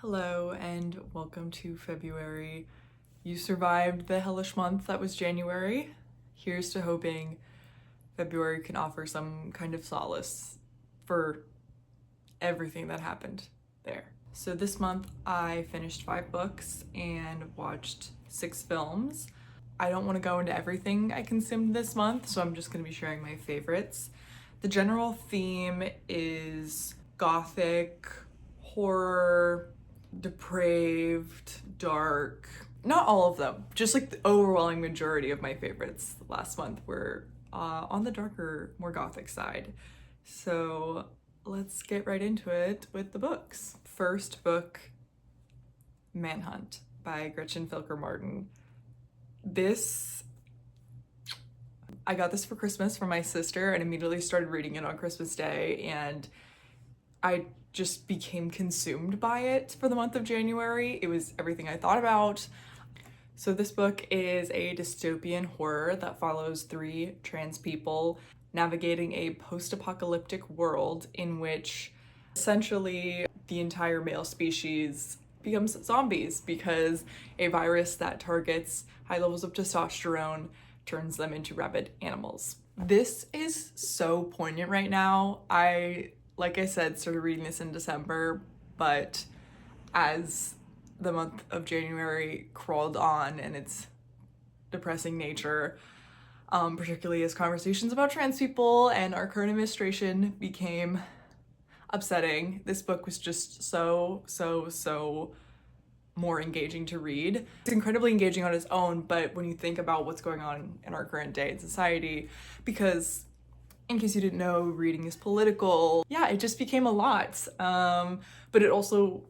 Hello and welcome to February. You survived the hellish month that was January. Here's to hoping February can offer some kind of solace for everything that happened there. So this month I finished 5 books and watched 6 films. I don't want to go into everything I consumed this month, so I'm just going to be sharing my favorites. The general theme is gothic, horror, depraved, dark. Not all of them, just like the overwhelming majority of my favorites last month were on the darker, more gothic side. So let's get right into it with the books. First book, Manhunt by Gretch and Felker-Martin. I got this for Christmas from my sister and immediately started reading it on Christmas Day, and I just became consumed by it for the month of January. It was everything I thought about. So this book is a dystopian horror that follows 3 trans people navigating a post-apocalyptic world in which essentially the entire male species becomes zombies because a virus that targets high levels of testosterone turns them into rabid animals. This is so poignant right now. Like I said, started reading this in December, but as the month of January crawled on and its depressing nature, particularly as conversations about trans people and our current administration became upsetting, this book was just so more engaging to read. It's incredibly engaging on its own, but when you think about what's going on in our current day in society, because in case you didn't know, reading is political. Yeah, it just became a lot. But it also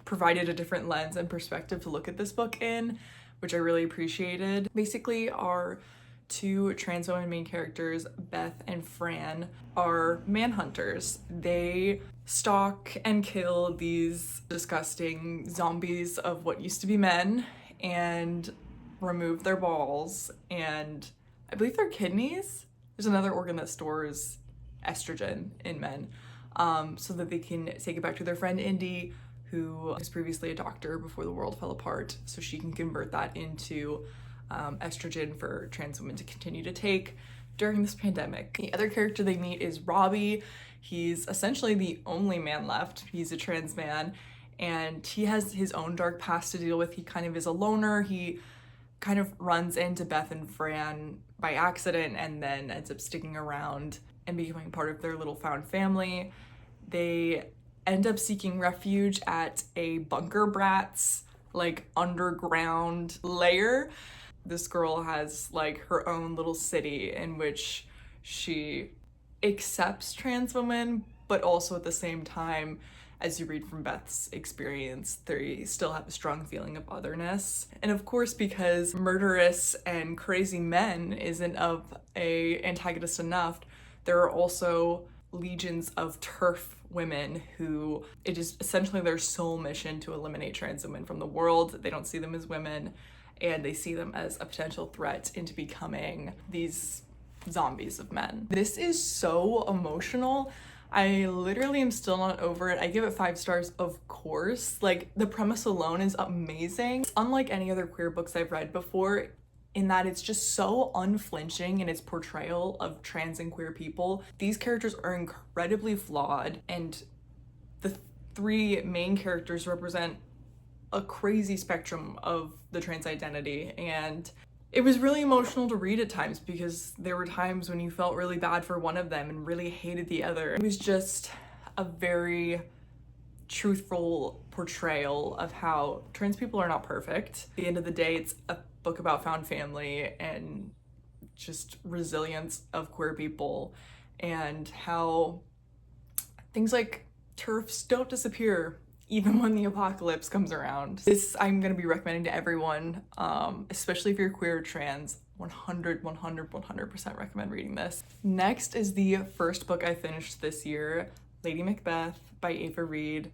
provided a different lens and perspective to look at this book in, which I really appreciated. Basically, our 2 trans women main characters, Beth and Fran, are manhunters. They stalk and kill these disgusting zombies of what used to be men and remove their balls and I believe their kidneys. There's another organ that stores estrogen in men, so that they can take it back to their friend Lindy, who was previously a doctor before the world fell apart, so she can convert that into estrogen for trans women to continue to take during this pandemic. The other character they meet is Robbie. He's essentially the only man left. He's a trans man, and he has his own dark past to deal with. He kind of is a loner. He kind of runs into Beth and Fran by accident and then ends up sticking around and becoming part of their little found family. They end up seeking refuge at a bunker brats like underground lair. This girl has like her own little city in which she accepts trans women, but also at the same time, as you read from Beth's experience, they still have a strong feeling of otherness. And of course, because murderous and crazy men isn't of an antagonist enough, there are also legions of TERF women who it is essentially their sole mission to eliminate trans women from the world. They don't see them as women, and they see them as a potential threat into becoming these zombies of men. This is so emotional. I literally am still not over it. I give it 5 stars, of course. Like, the premise alone is amazing. It's unlike any other queer books I've read before in that it's just so unflinching in its portrayal of trans and queer people. These characters are incredibly flawed, and the 3 main characters represent a crazy spectrum of the trans identity, and it was really emotional to read at times because there were times when you felt really bad for one of them and really hated the other. It was just a very truthful portrayal of how trans people are not perfect. At the end of the day, it's a book about found family and just resilience of queer people and how things like TERFs don't disappear even when the apocalypse comes around. This I'm gonna be recommending to everyone, especially if you're queer or trans. 100% recommend reading this. Next is the first book I finished this year, Lady Macbeth by Ava Reid.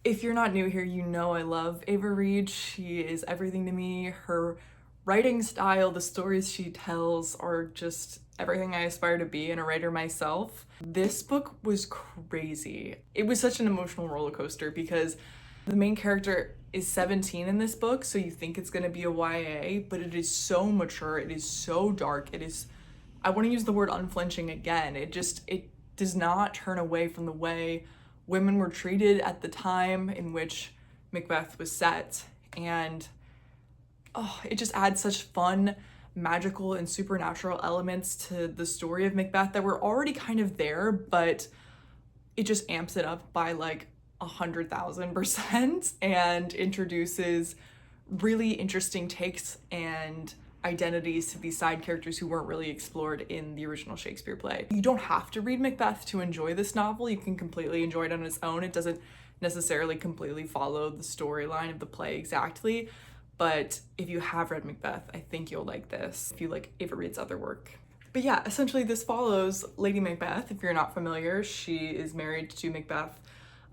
If you're not new here, you know I love Ava Reid. She is everything to me. Her writing style, the stories she tells are just everything I aspire to be in a writer myself. This book was crazy. It was such an emotional roller coaster because the main character is 17 in this book, so you think it's gonna be a YA, but it is so mature, it is so dark, it is, I wanna use the word unflinching again. It does not turn away from the way women were treated at the time in which Macbeth was set. And it just adds such fun, magical, and supernatural elements to the story of Macbeth that were already kind of there, but it just amps it up by like 100,000% and introduces really interesting takes and identities to these side characters who weren't really explored in the original Shakespeare play. You don't have to read Macbeth to enjoy this novel. You can completely enjoy it on its own. It doesn't necessarily completely follow the storyline of the play exactly, but if you have read Macbeth, I think you'll like this if you like Ava Reid's other work. But yeah, essentially this follows Lady Macbeth. If you're not familiar, she is married to Macbeth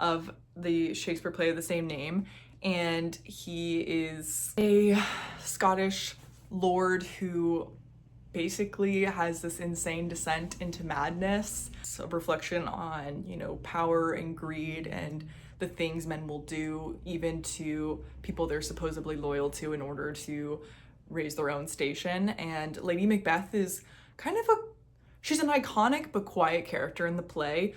of the Shakespeare play of the same name, and he is a Scottish lord who basically has this insane descent into madness. It's a reflection on, you know, power and greed and the things men will do even to people they're supposedly loyal to in order to raise their own station. And Lady Macbeth is kind of she's an iconic but quiet character in the play.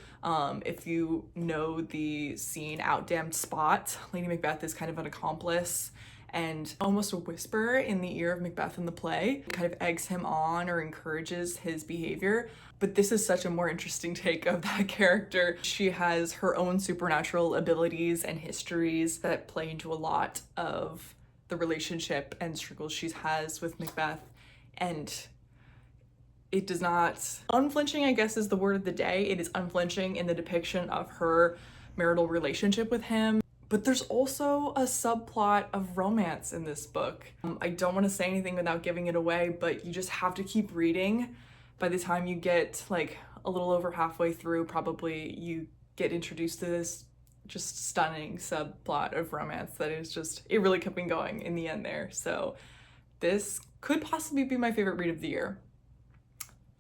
If you know the scene Outdamned Spot, Lady Macbeth is kind of an accomplice and almost a whisper in the ear of Macbeth in the play, kind of eggs him on or encourages his behavior. But this is such a more interesting take of that character. She has her own supernatural abilities and histories that play into a lot of the relationship and struggles she has with Macbeth. And it does not, unflinching I guess is the word of the day. It is unflinching in the depiction of her marital relationship with him. But there's also a subplot of romance in this book. I don't want to say anything without giving it away, but you just have to keep reading. By the time you get like a little over halfway through, probably you get introduced to this just stunning subplot of romance that is just, it really kept me going in the end there. So this could possibly be my favorite read of the year.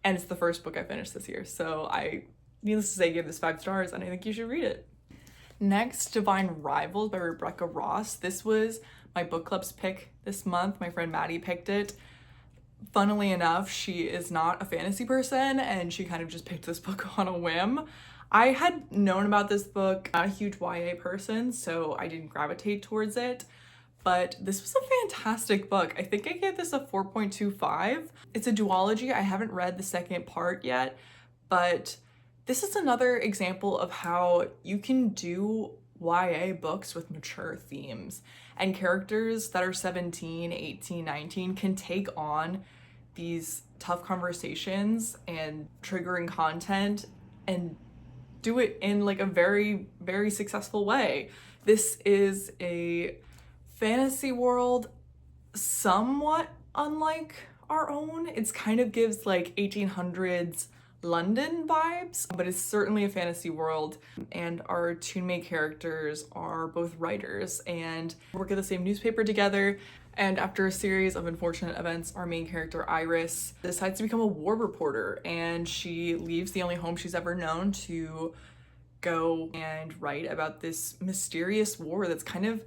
And it's the first book I finished this year. So I, needless to say, gave this 5 stars and I think you should read it. Next, Divine Rivals by Rebecca Ross. This was my book club's pick this month. My friend Maddie picked it. Funnily enough, she is not a fantasy person and she kind of just picked this book on a whim. I had known about this book, not a huge YA person, so I didn't gravitate towards it, but this was a fantastic book. I think I gave this a 4.25. It's a duology. I haven't read the second part yet, but this is another example of how you can do YA books with mature themes and characters that are 17, 18, 19 can take on these tough conversations and triggering content and do it in like a very, very successful way. This is a fantasy world somewhat unlike our own. It's kind of gives like 1800s London vibes, but it's certainly a fantasy world, and our two main characters are both writers and work at the same newspaper together. And after a series of unfortunate events, our main character Iris decides to become a war reporter, and she leaves the only home she's ever known to go and write about this mysterious war that's kind of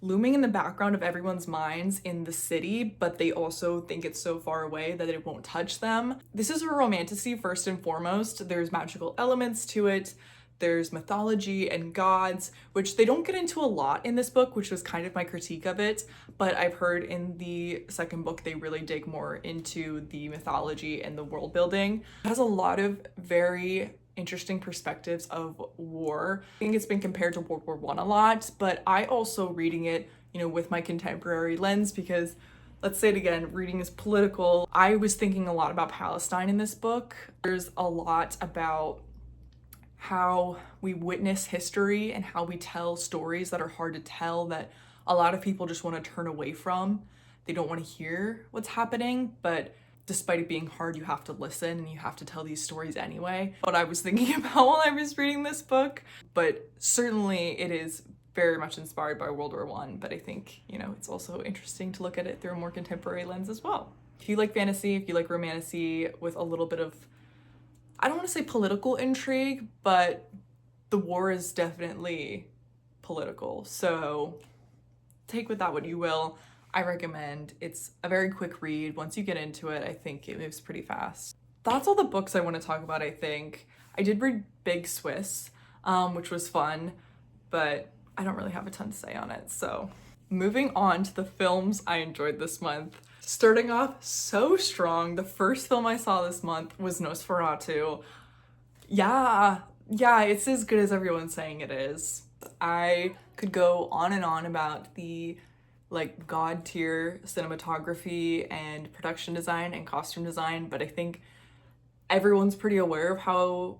looming in the background of everyone's minds in the city, but they also think it's so far away that it won't touch them. This is a romantasy first and foremost. There's magical elements to it. There's mythology and gods, which they don't get into a lot in this book, which was kind of my critique of it, but I've heard in the second book they really dig more into the mythology and the world building. It has a lot of very interesting perspectives of war. I think it's been compared to World War I a lot, but I also reading it, you know, with my contemporary lens, because let's say it again, reading is political. I was thinking a lot about Palestine in this book. There's a lot about how we witness history and how we tell stories that are hard to tell, that a lot of people just want to turn away from. They don't want to hear what's happening, but despite it being hard, you have to listen and you have to tell these stories anyway. What I was thinking about while I was reading this book, but certainly it is very much inspired by World War I, but I think, you know, it's also interesting to look at it through a more contemporary lens as well. If you like fantasy, if you like romantasy with a little bit of, I don't want to say political intrigue, but the war is definitely political. So take with that what you will. I recommend. It's a very quick read. Once you get into it, I think it moves pretty fast. That's all the books I want to talk about, I think. I did read Big Swiss, which was fun, but I don't really have a ton to say on it. So moving on to the films I enjoyed this month. Starting off so strong, the first film I saw this month was Nosferatu. Yeah, it's as good as everyone's saying it is. I could go on and on about the like god tier cinematography and production design and costume design, but I think everyone's pretty aware of how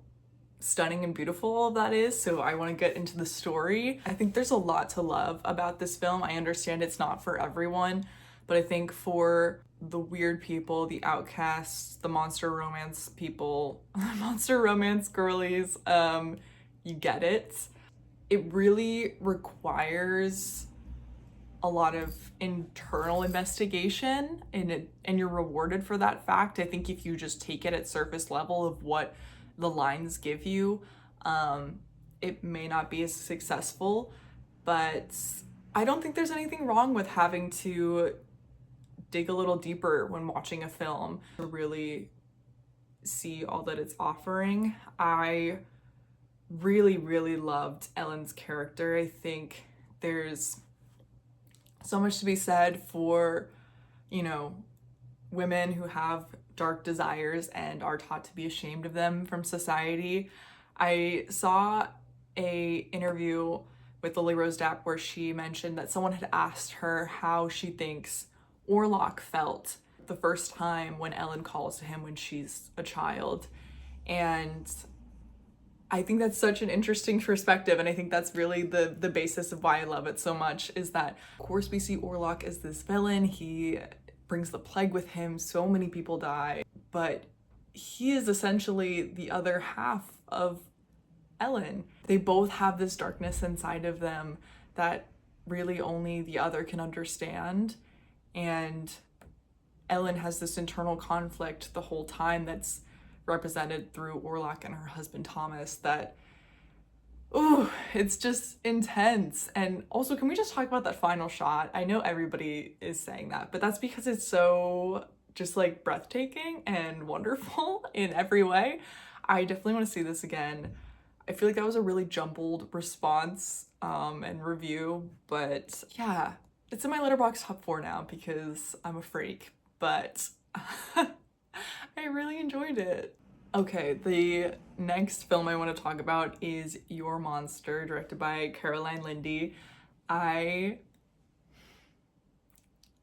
stunning and beautiful all of that is, so I want to get into the story. I think there's a lot to love about this film. I understand it's not for everyone, but I think for the weird people, the outcasts, the monster romance people, monster romance girlies, you get it. It really requires a lot of internal investigation, and you're rewarded for that fact. I think if you just take it at surface level of what the lines give you, it may not be as successful, but I don't think there's anything wrong with having to dig a little deeper when watching a film to really see all that it's offering. I really loved Ellen's character. I think there's so much to be said for, you know, women who have dark desires and are taught to be ashamed of them from society. I saw a interview with Lily Rose Depp where she mentioned that someone had asked her how she thinks Orlok felt the first time when Ellen calls to him when she's a child. And I think that's such an interesting perspective, and I think that's really the basis of why I love it so much, is that of course we see Orlok as this villain. He brings the plague with him, so many people die, but he is essentially the other half of Ellen. They both have this darkness inside of them that really only the other can understand, and Ellen has this internal conflict the whole time that's represented through Orlok and her husband Thomas that, ooh, it's just intense. And also, can we just talk about that final shot? I know everybody is saying that, but that's because it's so just like breathtaking and wonderful in every way. I definitely want to see this again. I feel like that was a really jumbled response and review, but yeah, it's in my Letterboxd top 4 now because I'm a freak, but I really enjoyed it. Okay, the next film I want to talk about is Your Monster, directed by Caroline Lindy. I'm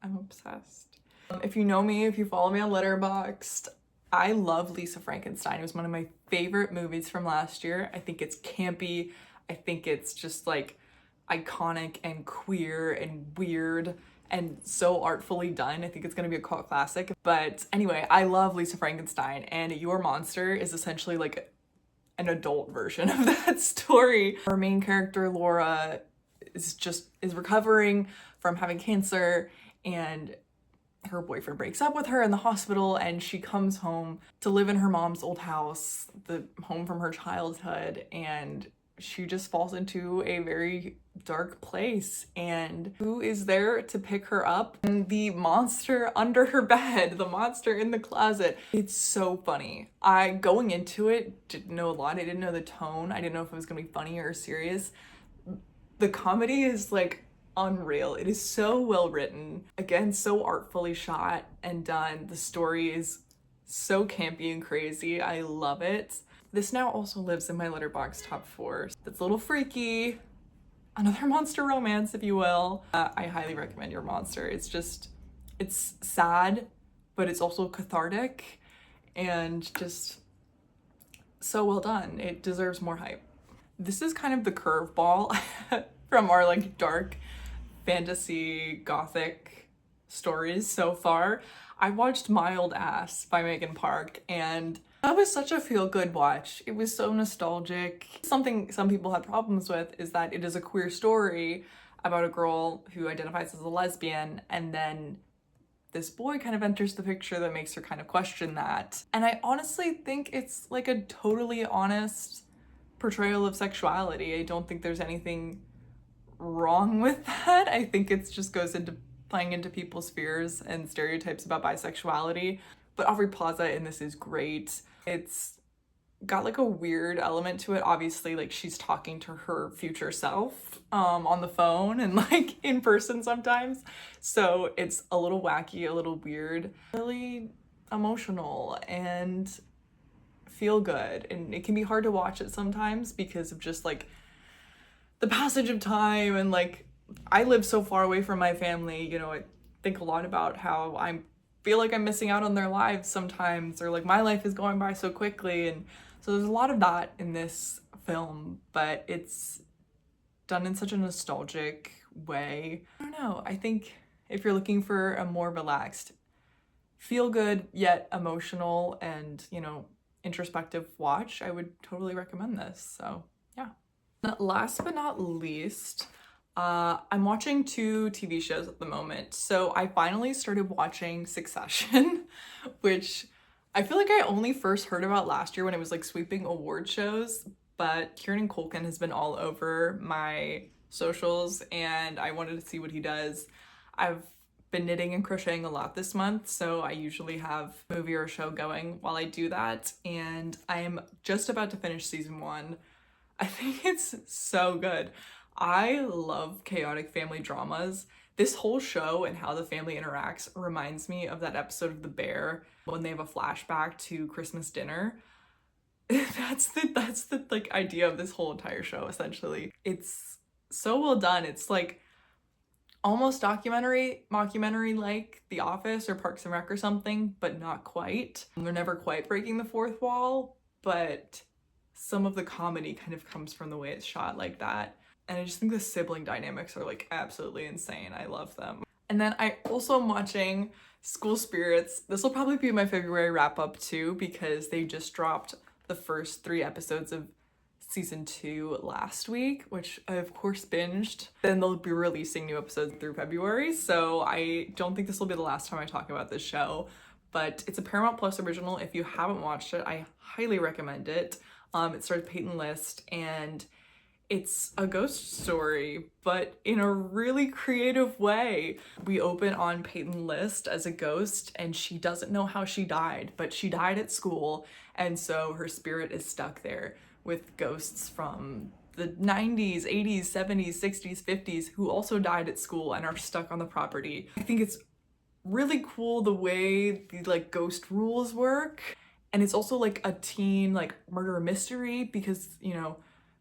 obsessed. If you know me, if you follow me on Letterboxd, I love Lisa Frankenstein. It was one of my favorite movies from last year. I think it's campy. I think it's just like iconic and queer and weird and so artfully done. I think it's gonna be a cult classic. But anyway, I love Lisa Frankenstein, and Your Monster is essentially like an adult version of that story. Our main character, Laura, is recovering from having cancer, and her boyfriend breaks up with her in the hospital, and she comes home to live in her mom's old house, the home from her childhood, and she just falls into a very dark place. And who is there to pick her up? And the monster under her bed, the monster in the closet. It's so funny. Going into it, didn't know a lot. I didn't know the tone. I didn't know if it was gonna be funny or serious. The comedy is like unreal. It is so well written. Again, so artfully shot and done. The story is so campy and crazy. I love it. This now also lives in my Letterboxd top 4. It's a little freaky. Another monster romance, if you will. I highly recommend Your Monster. It's sad, but it's also cathartic and just so well done. It deserves more hype. This is kind of the curveball from our like dark fantasy gothic stories so far. I watched Mild Ass by Megan Park, and That was such a feel-good watch. It was so nostalgic. Something some people had problems with is that it is a queer story about a girl who identifies as a lesbian, and then this boy kind of enters the picture that makes her kind of question that. And I honestly think it's like a totally honest portrayal of sexuality. I don't think there's anything wrong with that. I think it just goes into playing into people's fears and stereotypes about bisexuality. But Aubrey Plaza in this is great. It's got like a weird element to it. Obviously, like she's talking to her future self on the phone and like in person sometimes. So it's a little wacky, a little weird, really emotional and feel good. And it can be hard to watch it sometimes because of just like the passage of time, and like I live so far away from my family, you know, I think a lot about how I feel like I'm missing out on their lives sometimes, or like my life is going by so quickly. And so there's a lot of that in this film, but it's done in such a nostalgic way. I don't know, I think if you're looking for a more relaxed, feel good yet emotional and, you know, introspective watch, I would totally recommend this. So yeah. Last but not least, I'm watching 2 TV shows at the moment. So I finally started watching Succession, which I feel like I only first heard about last year when it was like sweeping award shows, but Kieran Culkin has been all over my socials and I wanted to see what he does. I've been knitting and crocheting a lot this month, so I usually have a movie or a show going while I do that, and I am just about to finish season 1. I think it's so good. I love chaotic family dramas. This whole show and how the family interacts reminds me of that episode of The Bear when they have a flashback to Christmas dinner. That's the like idea of this whole entire show essentially. It's so well done. It's like almost mockumentary like The Office or Parks and Rec or something, but not quite. They're never quite breaking the fourth wall, but some of the comedy kind of comes from the way it's shot like that. And I just think the sibling dynamics are like absolutely insane. I love them. And then I also am watching School Spirits. This will probably be my February wrap up too, because they just dropped the first 3 episodes of season 2 last week, which I of course binged. Then they'll be releasing new episodes through February. So I don't think this will be the last time I talk about this show, but it's a Paramount Plus original. If you haven't watched it, I highly recommend it. It stars Peyton List, and it's a ghost story, but in a really creative way. We open on Peyton List as a ghost, and she doesn't know how she died, but she died at school, and so her spirit is stuck there with ghosts from the 90s, 80s, 70s, 60s, 50s who also died at school and are stuck on the property. I think it's really cool the way the like ghost rules work. And it's also like a teen like murder mystery because, you know,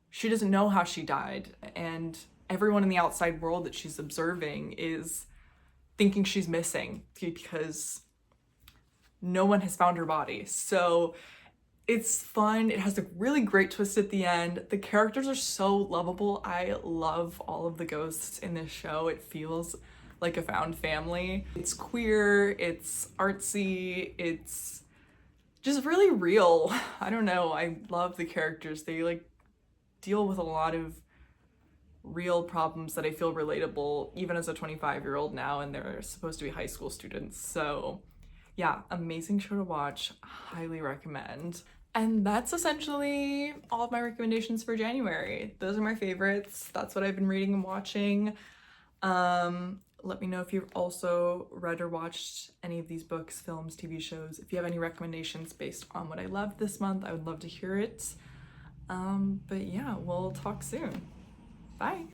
she doesn't know how she died, and everyone in the outside world that she's observing is thinking she's missing because no one has found her body. So it's fun. It has a really great twist at the end. The characters are so lovable. I love all of the ghosts in this show. It feels like a found family. It's queer, it's artsy, it's just really real. I don't know, I love the characters. They like deal with a lot of real problems that I feel relatable even as a 25-year-old now, and they're supposed to be high school students. So yeah, amazing show to watch, highly recommend. And that's essentially all of my recommendations for January. Those are my favorites. That's what I've been reading and watching. Let me know if you've also read or watched any of these books, films, TV shows. If you have any recommendations based on what I loved this month, I would love to hear it. But yeah, we'll talk soon. Bye.